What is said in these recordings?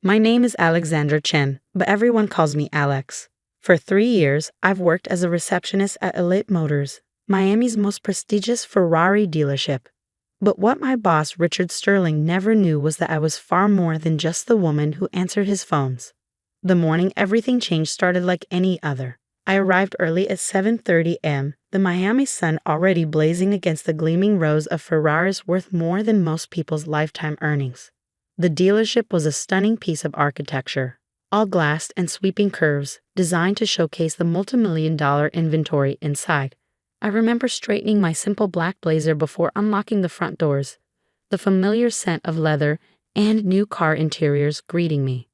My name is Alexandra Chen, but everyone calls me Alex. For 3 years, I've worked as a receptionist at Elite Motors, Miami's most prestigious Ferrari dealership. But what my boss, Richard Sterling, never knew was that I was far more than just the woman who answered his phones. The morning everything changed started like any other. I arrived early at 7:30 a.m., the Miami sun already blazing against the gleaming rows of Ferraris worth more than most people's lifetime earnings. The dealership was a stunning piece of architecture, all glassed and sweeping curves, designed to showcase the multimillion-dollar inventory inside. I remember straightening my simple black blazer before unlocking the front doors, the familiar scent of leather and new car interiors greeting me.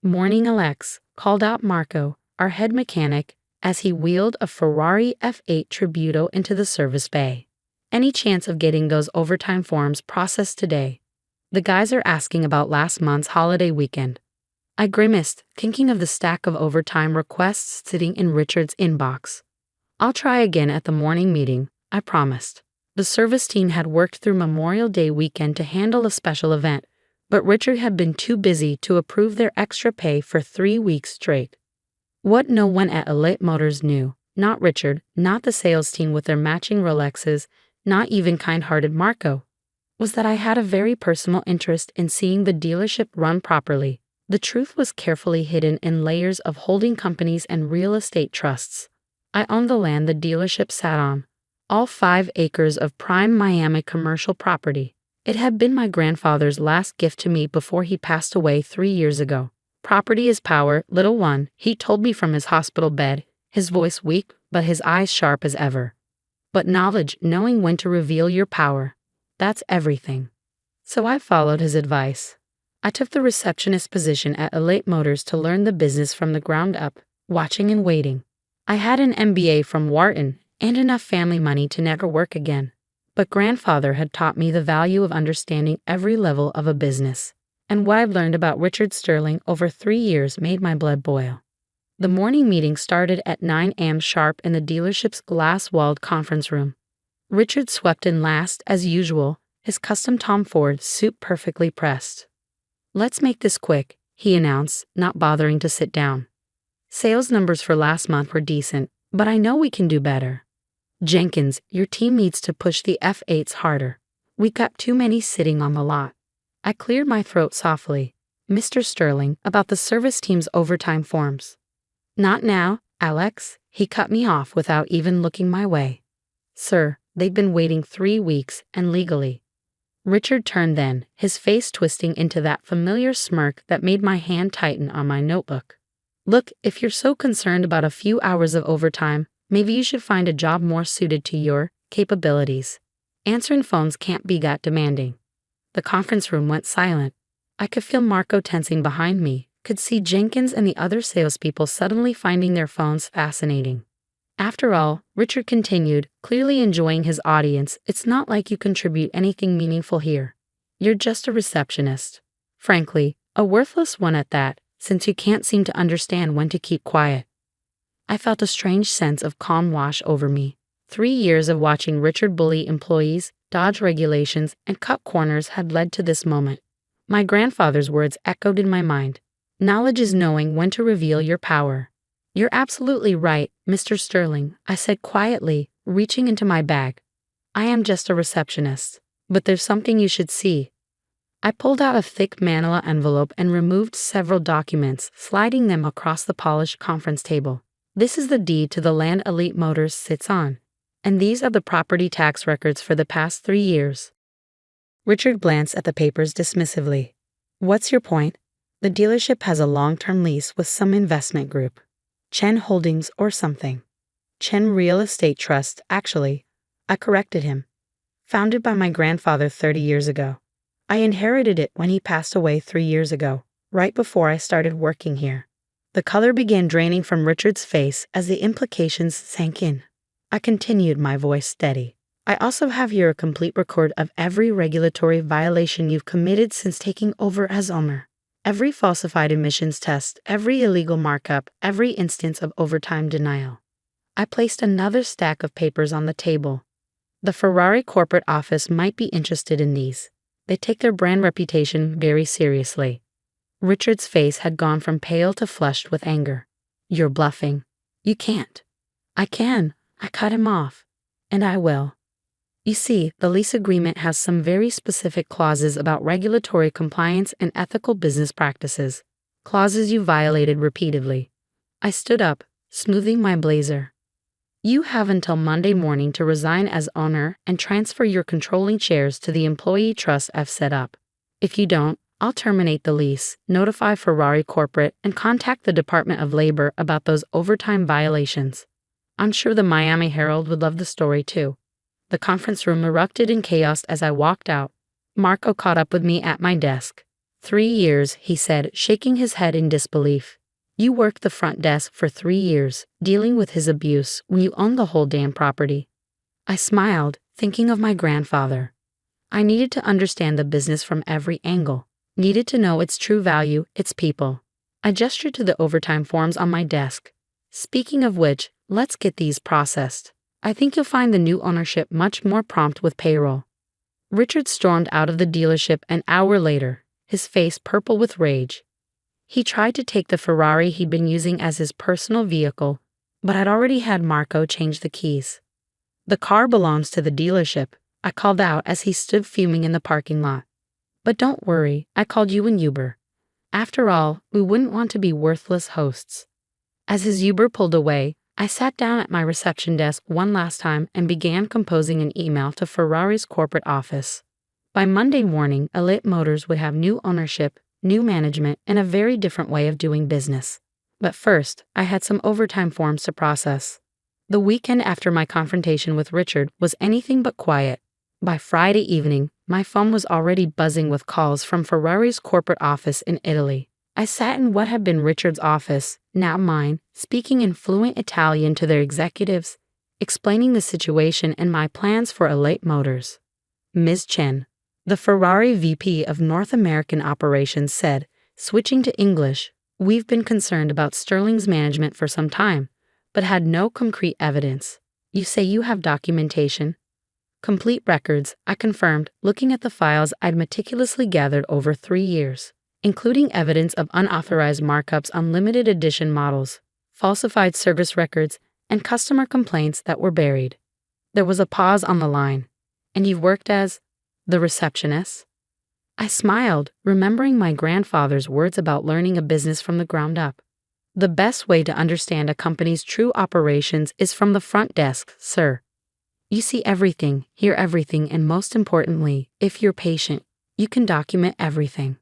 "Morning, Alex," called out Marco, our head mechanic, as he wheeled a Ferrari F8 Tributo into the service bay. "Any chance of getting those overtime forms processed today? The guys are asking about last month's holiday weekend." I grimaced, thinking of the stack of overtime requests sitting in Richard's inbox. "I'll try again at the morning meeting," I promised. The service team had worked through Memorial Day weekend to handle a special event, but Richard had been too busy to approve their extra pay for 3 weeks straight. What no one at Elite Motors knew, not Richard, not the sales team with their matching Rolexes, not even kind-hearted Marco, was that I had a very personal interest in seeing the dealership run properly. The truth was carefully hidden in layers of holding companies and real estate trusts. I owned the land the dealership sat on, all 5 acres of prime Miami commercial property. It had been my grandfather's last gift to me before he passed away 3 years ago. "Property is power, little one," he told me from his hospital bed, his voice weak but his eyes sharp as ever. "But knowledge, knowing when to reveal your power, that's everything." So I followed his advice. I took the receptionist position at Elite Motors to learn the business from the ground up, watching and waiting. I had an MBA from Wharton and enough family money to never work again. But grandfather had taught me the value of understanding every level of a business. And what I've learned about Richard Sterling over 3 years made my blood boil. The morning meeting started at 9 a.m. sharp in the dealership's glass-walled conference room. Richard swept in last, as usual, his custom Tom Ford suit perfectly pressed. "Let's make this quick," he announced, not bothering to sit down. "Sales numbers for last month were decent, but I know we can do better. Jenkins, your team needs to push the F8s harder. We got too many sitting on the lot." I cleared my throat softly. "Mr. Sterling, about the service team's overtime forms." "Not now, Alex," he cut me off without even looking my way. "Sir, they've been waiting 3 weeks, and legally." Richard turned then, his face twisting into that familiar smirk that made my hand tighten on my notebook. "Look, if you're so concerned about a few hours of overtime, maybe you should find a job more suited to your capabilities. Answering phones can't be that demanding." The conference room went silent. I could feel Marco tensing behind me, could see Jenkins and the other salespeople suddenly finding their phones fascinating. "After all," Richard continued, clearly enjoying his audience, "it's not like you contribute anything meaningful here. You're just a receptionist. Frankly, a worthless one at that, since you can't seem to understand when to keep quiet." I felt a strange sense of calm wash over me. 3 years of watching Richard bully employees, dodge regulations, and cut corners had led to this moment. My grandfather's words echoed in my mind. "Knowledge is knowing when to reveal your power." "You're absolutely right, Mr. Sterling," I said quietly, reaching into my bag. "I am just a receptionist, but there's something you should see." I pulled out a thick manila envelope and removed several documents, sliding them across the polished conference table. "This is the deed to the land Elite Motors sits on. And these are the property tax records for the past 3 years. Richard glanced at the papers dismissively. "What's your point?" "The dealership has a long-term lease with some investment group. Chen Holdings or something. Chen Real Estate Trust, actually." I corrected him. "Founded by my grandfather 30 years ago. I inherited it when he passed away 3 years ago, right before I started working here." The color began draining from Richard's face as the implications sank in. I continued, my voice steady. "I also have here a complete record of every regulatory violation you've committed since taking over as owner. Every falsified emissions test, every illegal markup, every instance of overtime denial." I placed another stack of papers on the table. "The Ferrari corporate office might be interested in these. They take their brand reputation very seriously." Richard's face had gone from pale to flushed with anger. You're bluffing. You can't. I can. I cut him off. And I will. You see, the lease agreement has some very specific clauses about regulatory compliance and ethical business practices. Clauses you violated repeatedly. I stood up, smoothing my blazer. You have until Monday morning to resign as owner and transfer your controlling shares to the employee trust I've set up. If you don't, I'll terminate the lease, notify Ferrari Corporate, and contact the Department of Labor about those overtime violations. I'm sure the Miami Herald would love the story too. The conference room erupted in chaos as I walked out. Marco caught up with me at my desk. 3 years, he said, shaking his head in disbelief. You worked the front desk for 3 years, dealing with his abuse when you owned the whole damn property. I smiled, thinking of my grandfather. I needed to understand the business from every angle. Needed to know its true value, its people. I gestured to the overtime forms on my desk. Speaking of which, let's get these processed. I think you'll find the new ownership much more prompt with payroll. Richard stormed out of the dealership an hour later, his face purple with rage. He tried to take the Ferrari he'd been using as his personal vehicle, but I'd already had Marco change the keys. The car belongs to the dealership, I called out as he stood fuming in the parking lot. But don't worry, I called you an Uber. After all, we wouldn't want to be worthless hosts. As his Uber pulled away, I sat down at my reception desk one last time and began composing an email to Ferrari's corporate office. By Monday morning, Elite Motors would have new ownership, new management, and a very different way of doing business. But first, I had some overtime forms to process. The weekend after my confrontation with Richard was anything but quiet. By Friday evening, my phone was already buzzing with calls from Ferrari's corporate office in Italy. I sat in what had been Richard's office, now mine, speaking in fluent Italian to their executives, explaining the situation and my plans for Elite Motors. Ms. Chen, the Ferrari VP of North American Operations, said, switching to English, we've been concerned about Sterling's management for some time, but had no concrete evidence. You say you have documentation? Complete records, I confirmed, looking at the files I'd meticulously gathered over 3 years, including evidence of unauthorized markups on limited edition models, falsified service records, and customer complaints that were buried. There was a pause on the line. And you've worked as the receptionist? I smiled, remembering my grandfather's words about learning a business from the ground up. The best way to understand a company's true operations is from the front desk, sir. You see everything, hear everything, and most importantly, if you're patient, you can document everything.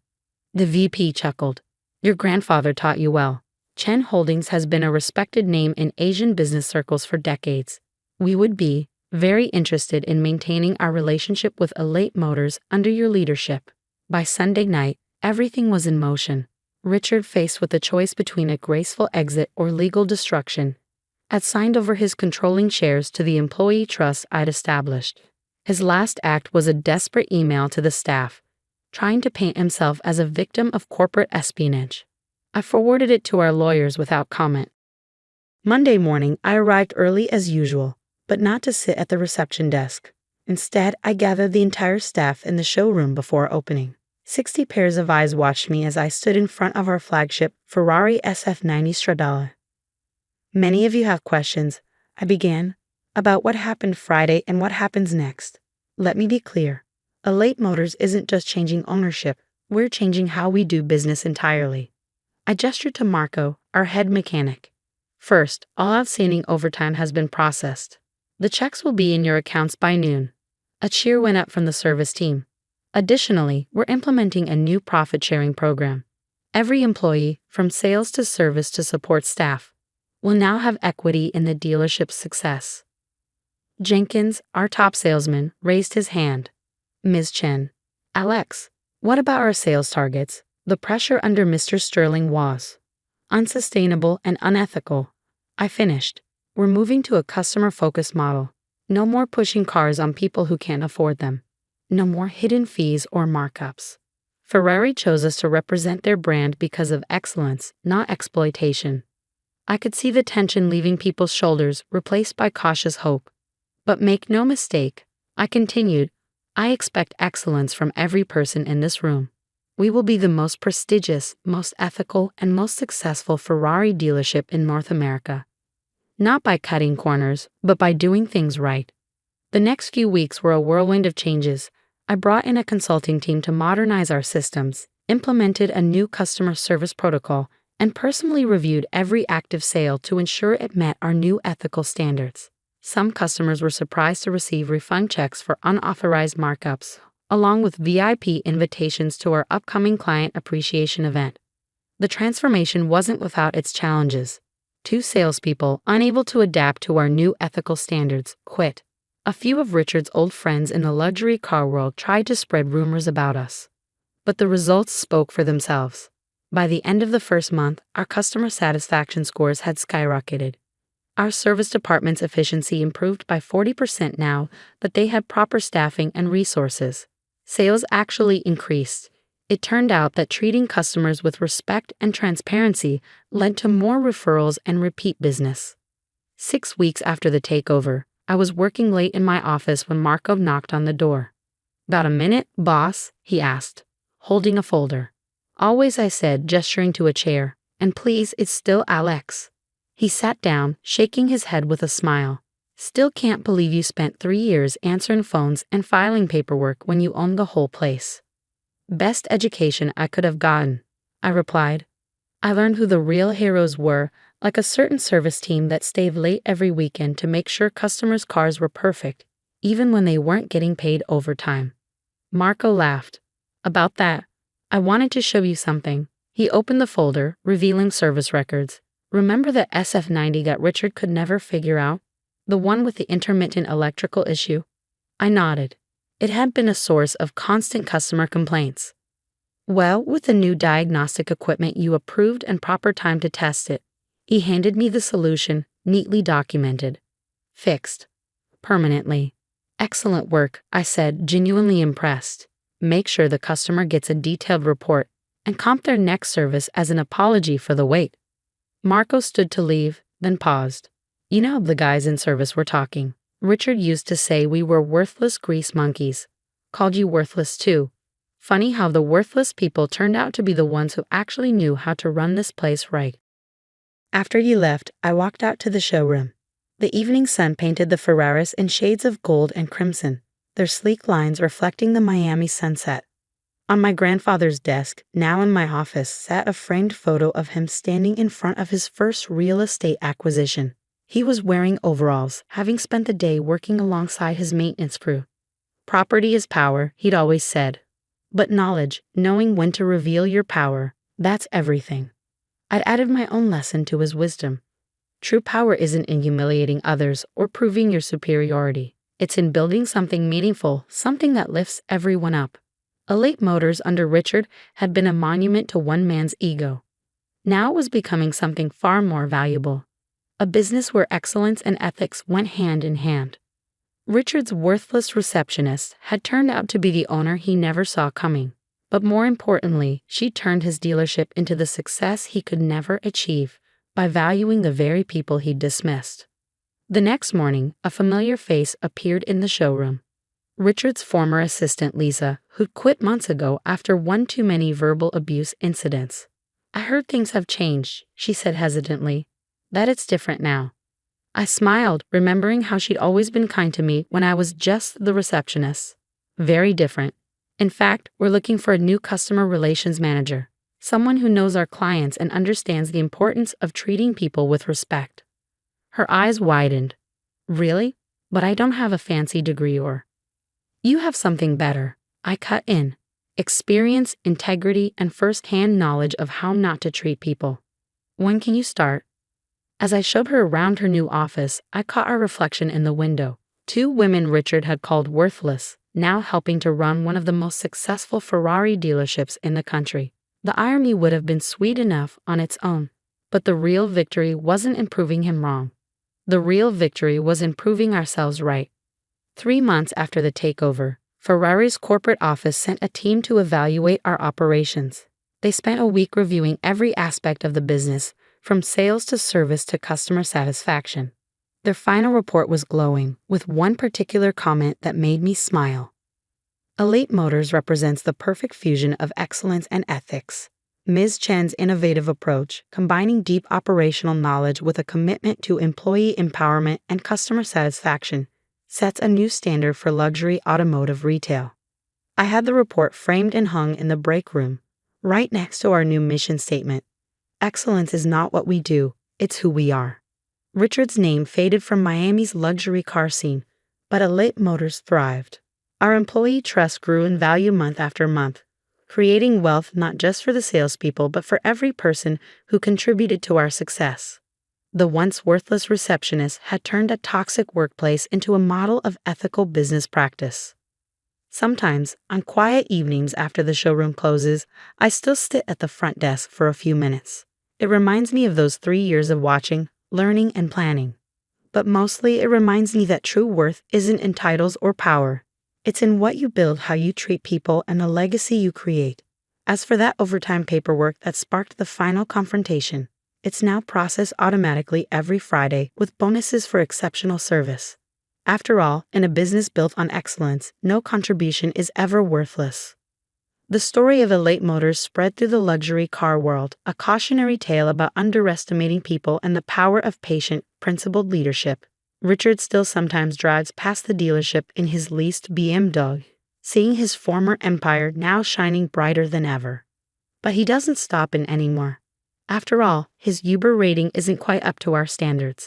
The VP chuckled. Your grandfather taught you well. Chen Holdings has been a respected name in Asian business circles for decades. We would be very interested in maintaining our relationship with Elite Motors under your leadership. By Sunday night, everything was in motion. Richard, faced with a choice between a graceful exit or legal destruction, had signed over his controlling shares to the employee trust I'd established. His last act was a desperate email to the staff, trying to paint himself as a victim of corporate espionage. I forwarded it to our lawyers without comment. Monday morning, I arrived early as usual, but not to sit at the reception desk. Instead, I gathered the entire staff in the showroom before opening. 60 pairs of eyes watched me as I stood in front of our flagship Ferrari SF90 Stradale. Many of you have questions, I began, about what happened Friday and what happens next. Let me be clear. Elite Motors isn't just changing ownership, we're changing how we do business entirely. I gestured to Marco, our head mechanic. First, all outstanding overtime has been processed. The checks will be in your accounts by noon. A cheer went up from the service team. Additionally, we're implementing a new profit-sharing program. Every employee, from sales to service to support staff, will now have equity in the dealership's success. Jenkins, our top salesman, raised his hand. Ms. Chen, Alex, what about our sales targets? The pressure under Mr. Sterling was unsustainable and unethical. I finished. We're moving to a customer-focused model. No more pushing cars on people who can't afford them. No more hidden fees or markups. Ferrari chose us to represent their brand because of excellence, not exploitation. I could see the tension leaving people's shoulders, replaced by cautious hope. But make no mistake, I continued, I expect excellence from every person in this room. We will be the most prestigious, most ethical, and most successful Ferrari dealership in North America. Not by cutting corners, but by doing things right. The next few weeks were a whirlwind of changes. I brought in a consulting team to modernize our systems, implemented a new customer service protocol, and personally reviewed every active sale to ensure it met our new ethical standards. Some customers were surprised to receive refund checks for unauthorized markups, along with VIP invitations to our upcoming client appreciation event. The transformation wasn't without its challenges. 2 salespeople, unable to adapt to our new ethical standards, quit. A few of Richard's old friends in the luxury car world tried to spread rumors about us. But the results spoke for themselves. By the end of the first month, our customer satisfaction scores had skyrocketed. Our service department's efficiency improved by 40% now that they had proper staffing and resources. Sales actually increased. It turned out that treating customers with respect and transparency led to more referrals and repeat business. 6 weeks after the takeover, I was working late in my office when Marco knocked on the door. "About a minute, boss?" he asked, holding a folder. "Always," I said, gesturing to a chair. "And please, it's still Alex." He sat down, shaking his head with a smile. "Still can't believe you spent 3 years answering phones and filing paperwork when you owned the whole place." "Best education I could have gotten," I replied. "I learned who the real heroes were, like a certain service team that stayed late every weekend to make sure customers' cars were perfect, even when they weren't getting paid overtime." Marco laughed. "About that, I wanted to show you something." He opened the folder, revealing service records. "Remember the SF90 that Richard could never figure out? The one with the intermittent electrical issue?" I nodded. It had been a source of constant customer complaints. "Well, with the new diagnostic equipment you approved and proper time to test it." He handed me the solution, neatly documented. "Fixed. Permanently." "Excellent work," I said, genuinely impressed. "Make sure the customer gets a detailed report and comp their next service as an apology for the wait." Marco stood to leave, then paused. "You know, the guys in service were talking. Richard used to say we were worthless grease monkeys. Called you worthless too. Funny how the worthless people turned out to be the ones who actually knew how to run this place right." After you left, I walked out to the showroom. The evening sun painted the Ferraris in shades of gold and crimson, their sleek lines reflecting the Miami sunset. On my grandfather's desk, now in my office, sat a framed photo of him standing in front of his first real estate acquisition. He was wearing overalls, having spent the day working alongside his maintenance crew. "Property is power," he'd always said. "But knowledge, knowing when to reveal your power, that's everything." I'd added my own lesson to his wisdom. True power isn't in humiliating others or proving your superiority. It's in building something meaningful, something that lifts everyone up. Elite Motors under Richard had been a monument to one man's ego. Now it was becoming something far more valuable. A business where excellence and ethics went hand in hand. Richard's worthless receptionist had turned out to be the owner he never saw coming. But more importantly, she turned his dealership into the success he could never achieve by valuing the very people he'd dismissed. The next morning, a familiar face appeared in the showroom. Richard's former assistant Lisa, who'd quit months ago after one too many verbal abuse incidents. "I heard things have changed," she said hesitantly. "That it's different now." I smiled, remembering how she'd always been kind to me when I was just the receptionist. "Very different. In fact, we're looking for a new customer relations manager, someone who knows our clients and understands the importance of treating people with respect." Her eyes widened. "Really? But I don't have a fancy degree or—" "You have something better," I cut in. "Experience, integrity, and first-hand knowledge of how not to treat people. When can you start?" As I showed her around her new office, I caught our reflection in the window. 2 women Richard had called worthless, now helping to run one of the most successful Ferrari dealerships in the country. The irony would have been sweet enough on its own. But the real victory wasn't in proving him wrong. The real victory was in proving ourselves right. 3 months after the takeover, Ferrari's corporate office sent a team to evaluate our operations. They spent a week reviewing every aspect of the business, from sales to service to customer satisfaction. Their final report was glowing, with one particular comment that made me smile. Elite Motors represents the perfect fusion of excellence and ethics. Ms. Chen's innovative approach, combining deep operational knowledge with a commitment to employee empowerment and customer satisfaction, sets a new standard for luxury automotive retail. I had the report framed and hung in the break room, right next to our new mission statement. Excellence is not what we do, it's who we are. Richard's name faded from Miami's luxury car scene, but Elite Motors thrived. Our employee trust grew in value month after month, creating wealth not just for the salespeople but for every person who contributed to our success. The once worthless receptionist had turned a toxic workplace into a model of ethical business practice. Sometimes, on quiet evenings after the showroom closes, I still sit at the front desk for a few minutes. It reminds me of those 3 years of watching, learning, and planning. But mostly it reminds me that true worth isn't in titles or power. It's in what you build, how you treat people, and the legacy you create. As for that overtime paperwork that sparked the final confrontation, it's now processed automatically every Friday with bonuses for exceptional service. After all, in a business built on excellence, no contribution is ever worthless. The story of Elite Motors spread through the luxury car world, a cautionary tale about underestimating people and the power of patient, principled leadership. Richard still sometimes drives past the dealership in his leased BMW, seeing his former empire now shining brighter than ever. But he doesn't stop in anymore. After all, his Uber rating isn't quite up to our standards.